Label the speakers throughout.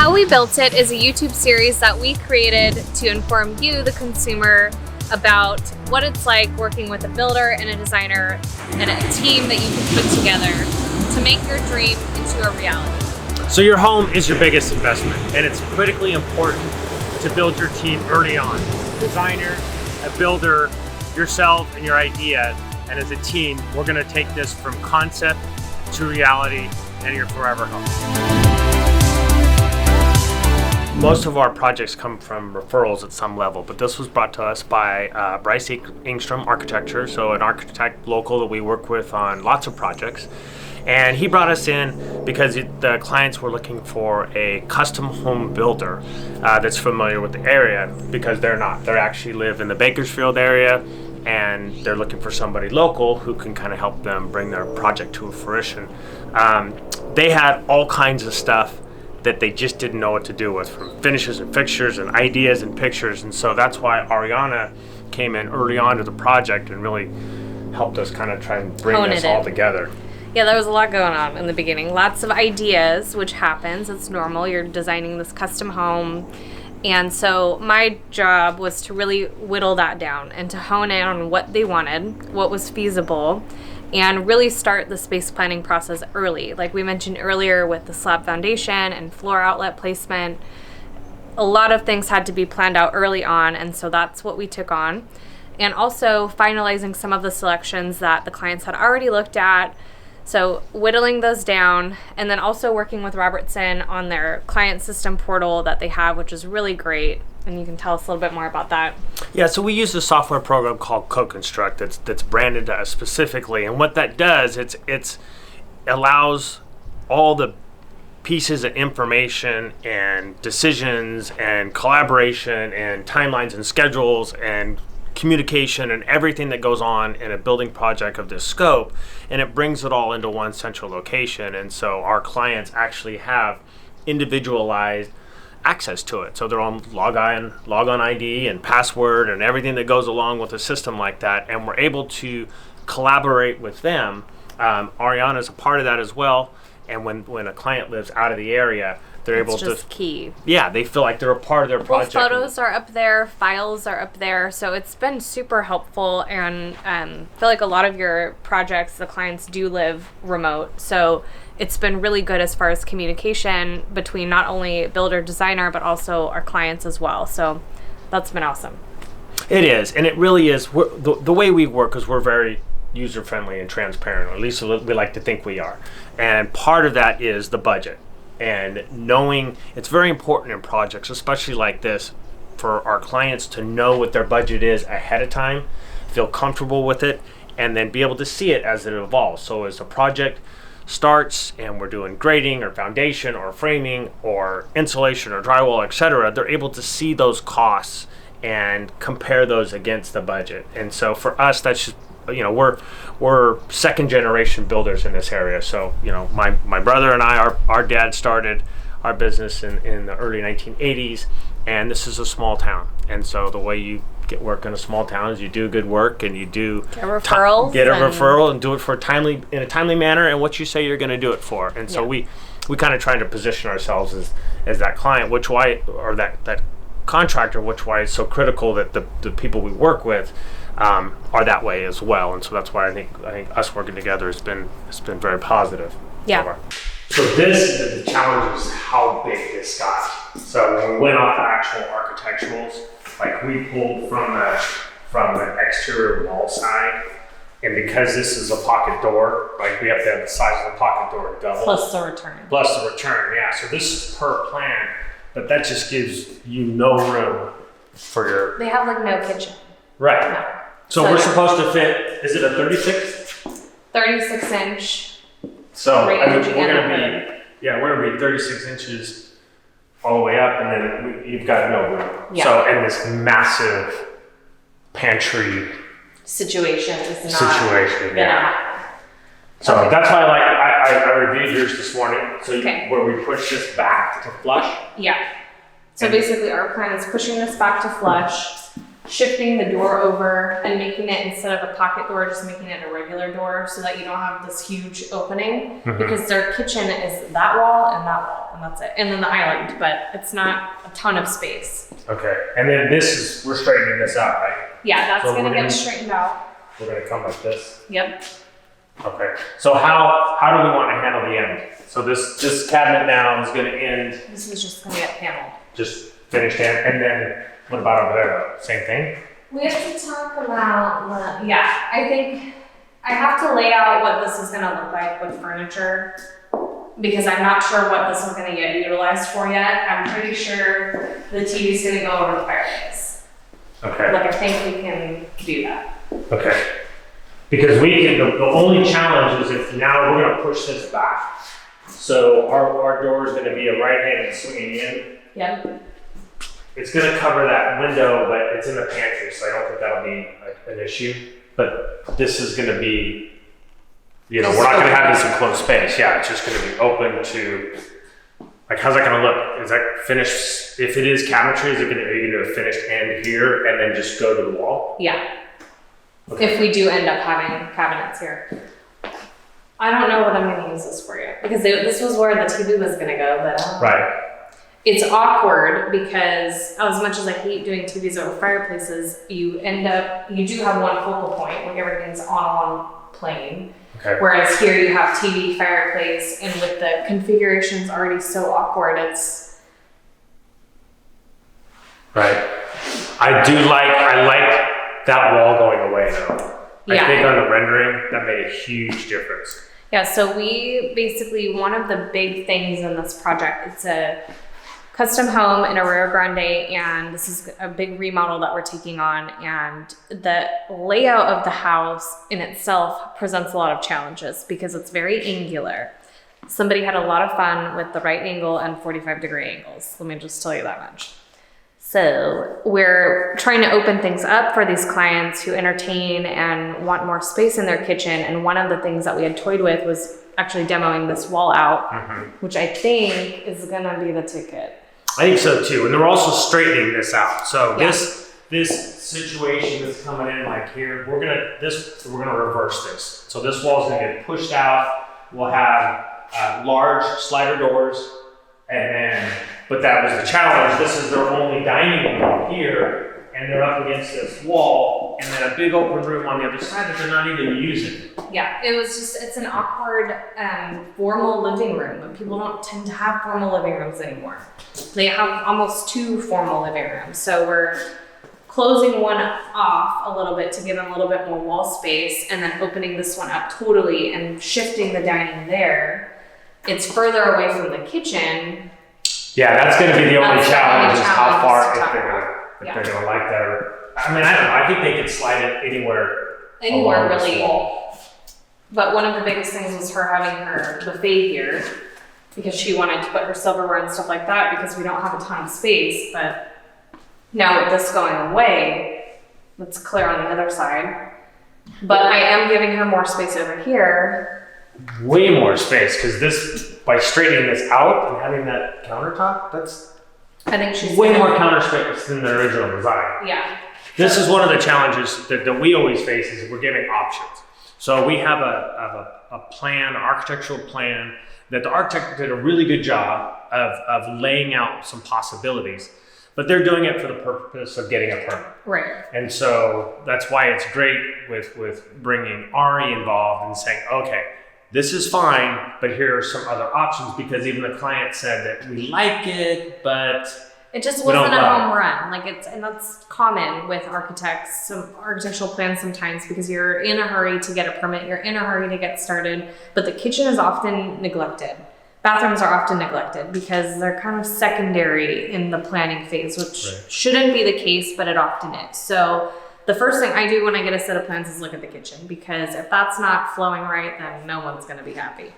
Speaker 1: How We Built It is a YouTube series that we created to inform you, the consumer, about what it's like working with a builder and a designer and a team that you can put together to make your dream into a reality.
Speaker 2: So your home is your biggest investment, and it's critically important to build your team early on. Designer, a builder, yourself and your idea, and as a team, we're gonna take this from concept to reality and your forever home. Most of our projects come from referrals at some level, but this was brought to us by Bryce Engstrom Architecture, so an architect local that we work with on lots of projects. And he brought us in because the clients were looking for a custom home builder that's familiar with the area, because they're not. They actually live in the Bakersfield area, and they're looking for somebody local who can kind of help them bring their project to fruition. They had all kinds of stuff that they just didn't know what to do with, from finishes and fixtures and ideas and pictures. And so that's why Ariana came in early on to the project and really helped us kind of try and bring this all together.
Speaker 1: Yeah, there was a lot going on in the beginning. Lots of ideas, which happens. It's normal. You're designing this custom home. And so my job was to really whittle that down and to hone in on what they wanted, what was feasible, and really start the space planning process early. Like we mentioned earlier with the slab foundation and floor outlet placement, a lot of things had to be planned out early on, and so that's what we took on. And also finalizing some of the selections that the clients had already looked at, so whittling those down, and then also working with Robertson on their client system portal that they have, which is really great. And you can tell us a little bit more about that.
Speaker 2: Yeah, so we use a software program called CoConstruct that's branded to us specifically, and what that does, it's allows all the pieces of information and decisions and collaboration and timelines and schedules and communication and everything that goes on in a building project of this scope, and it brings it all into one central location. And so our clients actually have individualized access to it, so they're on log on ID and password and everything that goes along with a system like that, and we're able to collaborate with them. Ariana is a part of that as well, and when a client lives out of the area, they're able to
Speaker 1: key.
Speaker 2: Yeah, they feel like they're a part of their project.
Speaker 1: Well, photos are up there, files are up there, so it's been super helpful. And I feel like a lot of your projects, the clients do live remote, so it's been really good as far as communication between not only builder designer but also our clients as well. So that's been awesome.
Speaker 2: It is, and it really is. The way we work is we're very user friendly and transparent, or at least we like to think we are. And part of that is the budget. And knowing, it's very important in projects, especially like this, for our clients to know what their budget is ahead of time, feel comfortable with it, and then be able to see it as it evolves. So as the project starts and we're doing grading or foundation or framing or insulation or drywall, etc., they're able to see those costs and compare those against the budget. And so for us, that's just, we're second generation builders in this area. So my brother and I, our dad started our business in the early 1980s, and this is a small town. And so the way you get work in a small town is you do good work and you do
Speaker 1: get a
Speaker 2: referral and do it in a timely manner and what you say you're going to do it for. And so we kind of try to position ourselves as that client, that contractor, which why it's so critical that the people we work with are that way as well. And so that's why I think us working together has been very positive.
Speaker 1: Yeah.
Speaker 2: So the challenge is how big this got. So when we went off the actual architecturals, like we pulled from the exterior wall side, and because this is a pocket door, like we have to have the size of the pocket door double.
Speaker 1: Plus the return,
Speaker 2: yeah. So this is per plan, but that just gives you no room for your...
Speaker 1: They have like no kitchen.
Speaker 2: Right.
Speaker 1: No.
Speaker 2: So we're supposed to fit, is it a 36?
Speaker 1: 36 inch.
Speaker 2: So we're gonna be 36 inches all the way up, and then you've got no room.
Speaker 1: Yeah.
Speaker 2: So in this massive pantry
Speaker 1: situation is not
Speaker 2: gonna happen. So that's why I reviewed yours this morning. So where we push this back to flush.
Speaker 1: Yeah. So basically our plan is pushing this back to flush, shifting the door over and making it, instead of a pocket door, just making it a regular door so that you don't have this huge opening, because their kitchen is that wall, and that's it. And then the island, but it's not a ton of space.
Speaker 2: Okay, and then we're straightening this out, right?
Speaker 1: Yeah, that's gonna get straightened out.
Speaker 2: We're gonna come like this?
Speaker 1: Yep.
Speaker 2: Okay, so how do we want to handle the end? So this cabinet now is gonna end.
Speaker 1: This is just gonna get paneled.
Speaker 2: Just finished end, and then what about over there though? Same thing?
Speaker 1: We have to talk about, I think I have to lay out what this is gonna look like with furniture, because I'm not sure what this is gonna get utilized for yet. I'm pretty sure the TV's gonna go over the fireplace.
Speaker 2: Okay.
Speaker 1: Like, I think we can do that.
Speaker 2: Okay. Because the only challenge is if now we're gonna push this back. So our door is gonna be a right-handed swinging in.
Speaker 1: Yep.
Speaker 2: It's gonna cover that window, but it's in the pantry, so I don't think that'll be an issue. But this is gonna be, we're not gonna have this enclosed space. Yeah, it's just gonna be open to, like, how's that gonna look? Is that finished? If it is cabinetry, are you gonna do a finished end here and then just go to the wall?
Speaker 1: Yeah.
Speaker 2: Okay.
Speaker 1: If we do end up having cabinets here. I don't know what I'm gonna use this for yet, because this was where the TV was gonna go, but
Speaker 2: Right.
Speaker 1: It's awkward because as much as I hate doing TVs over fireplaces, you do have one focal point, like everything's on one plane.
Speaker 2: Okay.
Speaker 1: Whereas here you have TV, fireplace, and with the configurations already so awkward, it's...
Speaker 2: Right. I like that wall going away though.
Speaker 1: Yeah.
Speaker 2: I think on the rendering, that made a huge difference.
Speaker 1: Yeah, so we basically, one of the big things in this project, it's a custom home in a Rio Grande, and this is a big remodel that we're taking on, and the layout of the house in itself presents a lot of challenges because it's very angular. Somebody had a lot of fun with the right angle and 45-degree angles. Let me just tell you that much. So we're trying to open things up for these clients who entertain and want more space in their kitchen, and one of the things that we had toyed with was actually demoing this wall out, which I think is gonna be the ticket.
Speaker 2: I think so too, and they're also straightening this out. So this situation that's coming in like here, we're gonna reverse this. So this wall's gonna get pushed out. We'll have large slider doors, but that was the challenge. This is their only dining room here, and they're up against this wall, and then a big open room on the other side that they're not even using.
Speaker 1: Yeah, it's an awkward formal living room, and people don't tend to have formal living rooms anymore. They have almost 2 formal living rooms, so we're closing one off a little bit to give them a little bit more wall space, and then opening this one up totally and shifting the dining there. It's further away from the kitchen.
Speaker 2: Yeah, that's going to be the only challenge is how far, if
Speaker 1: Yeah.
Speaker 2: they're going to like that. I mean, I don't know. I think they could slide it anywhere along this
Speaker 1: really.
Speaker 2: wall.
Speaker 1: But one of the biggest things was her having her buffet here, because she wanted to put her silverware and stuff like that, because we don't have a ton of space. But now with this going away, it's clear on the other side. But I am giving her more space over here.
Speaker 2: Way more space, because by straightening this out and having that countertop, that's
Speaker 1: I think she's
Speaker 2: way more counter space than the original design.
Speaker 1: Yeah.
Speaker 2: This is one of the challenges that we always face is we're giving options. So we have a plan, architectural plan, that the architect did a really good job of laying out some possibilities, but they're doing it for the purpose of getting a permit.
Speaker 1: Right.
Speaker 2: And so that's why it's great with bringing Ari involved and saying, okay, this is fine, but here are some other options, because even the client said that we like it, but
Speaker 1: it just wasn't a home run. And that's common with architects, some architectural plans sometimes, because you're in a hurry to get a permit, you're in a hurry to get started, but the kitchen is often neglected. Bathrooms are often neglected because they're kind of secondary in the planning phase, which shouldn't be the case, but it often is. So the first thing I do when I get a set of plans is look at the kitchen, because if that's not flowing right, then no one's going to be happy.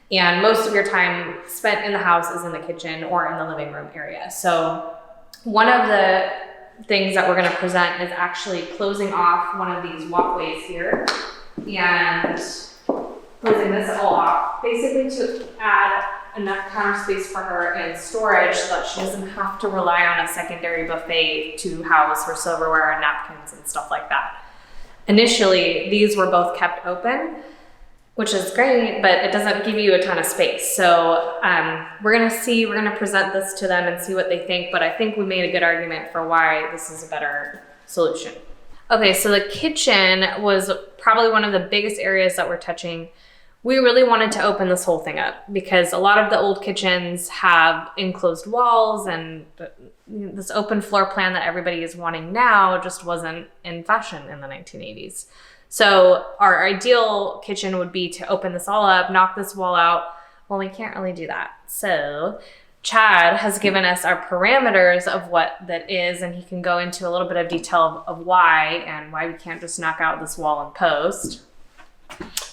Speaker 1: And most of your time spent in the house is in the kitchen or in the living room area. So one of the things that we're going to present is actually closing off one of these walkways here and closing this all off, basically to add enough counter space for her and storage so that she doesn't have to rely on a secondary buffet to house her silverware and napkins and stuff like that. Initially, these were both kept open, which is great, but it doesn't give you a ton of space. So we're gonna present this to them and see what they think, but I think we made a good argument for why this is a better solution. Okay, so the kitchen was probably one of the biggest areas that we're touching. We really wanted to open this whole thing up because a lot of the old kitchens have enclosed walls, and this open floor plan that everybody is wanting now just wasn't in fashion in the 1980s. So our ideal kitchen would be to open this all up, knock this wall out. Well, we can't really do that. So Chad has given us our parameters of what that is, and he can go into a little bit of detail of why and why we can't just knock out this wall in post.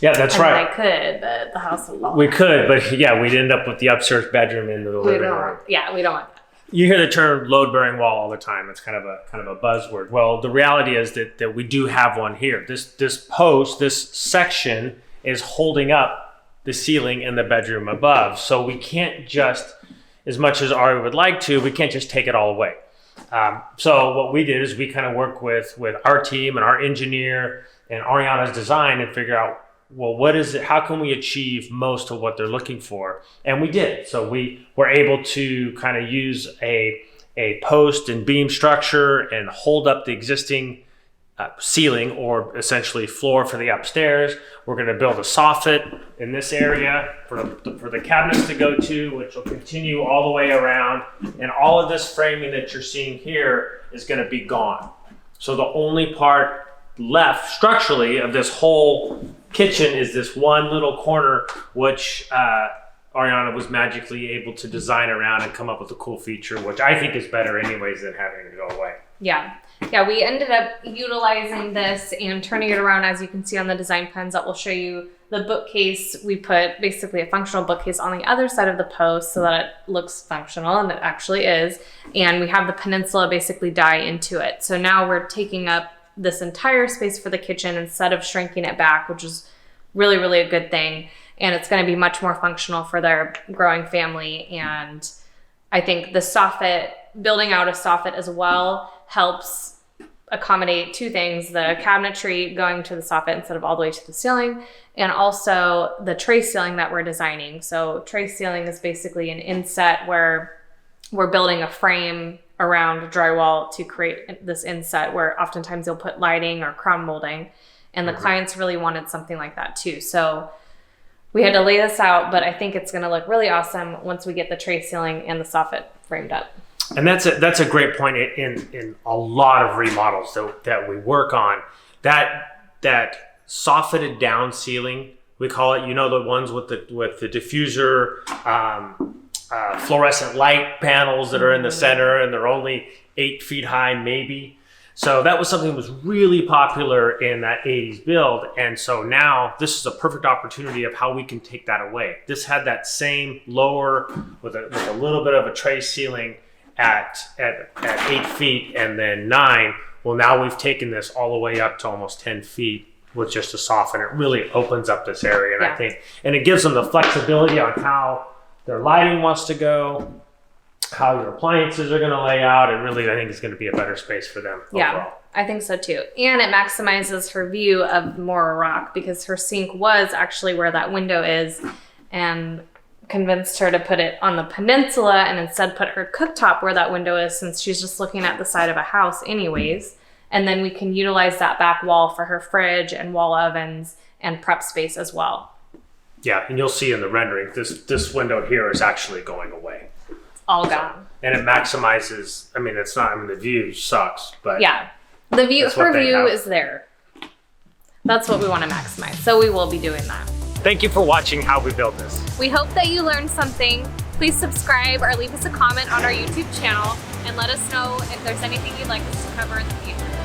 Speaker 2: Yeah, that's right.
Speaker 1: I could, but the house would fall.
Speaker 2: We could, but yeah, we'd end up with the upstairs bedroom into the living room.
Speaker 1: Yeah, we don't want that.
Speaker 2: You hear the term load-bearing wall all the time. It's kind of a buzzword. Well, the reality is that we do have one here. This section is holding up the ceiling in the bedroom above. So we can't just, as much as Ari would like to, we can't just take it all away. So what we did is we kind of work with our team and our engineer and Ariana's design and figure out, well, what is it? How can we achieve most of what they're looking for? And we did. So we were able to kind of use a post and beam structure and hold up the existing ceiling, or essentially floor, for the upstairs. We're going to build a soffit in this area for the cabinets to go to, which will continue all the way around. And all of this framing that you're seeing here is going to be gone. So the only part left structurally of this whole kitchen is this one little corner, which Ariana was magically able to design around and come up with a cool feature, which I think is better anyways than having it go away.
Speaker 1: Yeah, we ended up utilizing this and turning it around, as you can see on the design plans that will show you the bookcase. We put basically a functional bookcase on the other side of the post so that it looks functional, and it actually is. And we have the peninsula basically die into it. So now we're taking up this entire space for the kitchen instead of shrinking it back, which is really, really a good thing. And it's going to be much more functional for their growing family. And I think the soffit, building out a soffit as well, helps accommodate two things: the cabinetry going to the soffit instead of all the way to the ceiling, and also the tray ceiling that we're designing. So tray ceiling is basically an inset where we're building a frame around drywall to create this inset where oftentimes you'll put lighting or crown molding, and the clients really wanted something like that too. So we had to lay this out, but I think it's going to look really awesome once we get the tray ceiling and the soffit framed up.
Speaker 2: And that's a great point in a lot of remodels that we work on. That soffitted down ceiling, we call it, the ones with the diffuser, fluorescent light panels that are in the center, and they're only 8 feet high, maybe. So that was something that was really popular in that 80s build. And so now this is a perfect opportunity of how we can take that away. This had that same lower with a little bit of a tray ceiling at 8 feet and then 9. Well, now we've taken this all the way up to almost 10 feet with just a soffit. It really opens up this area. And I think, and it gives them the flexibility on how their lighting wants to go, how your appliances are going to lay out. It really, I think, is going to be a better space for them overall.
Speaker 1: I think so too. And it maximizes her view of Mora Rock, because her sink was actually where that window is, and convinced her to put it on the peninsula and instead put her cooktop where that window is, since she's just looking at the side of a house anyways. And then we can utilize that back wall for her fridge and wall ovens and prep space as well.
Speaker 2: Yeah, and you'll see in the rendering, this window here is actually going away.
Speaker 1: All gone.
Speaker 2: And it maximizes, the view sucks, but
Speaker 1: yeah, the view, her view is there. That's what we want to maximize. So we will be doing that.
Speaker 2: Thank you for watching how we build this.
Speaker 1: We hope that you learned something. Please subscribe or leave us a comment on our YouTube channel and let us know if there's anything you'd like us to cover in the future.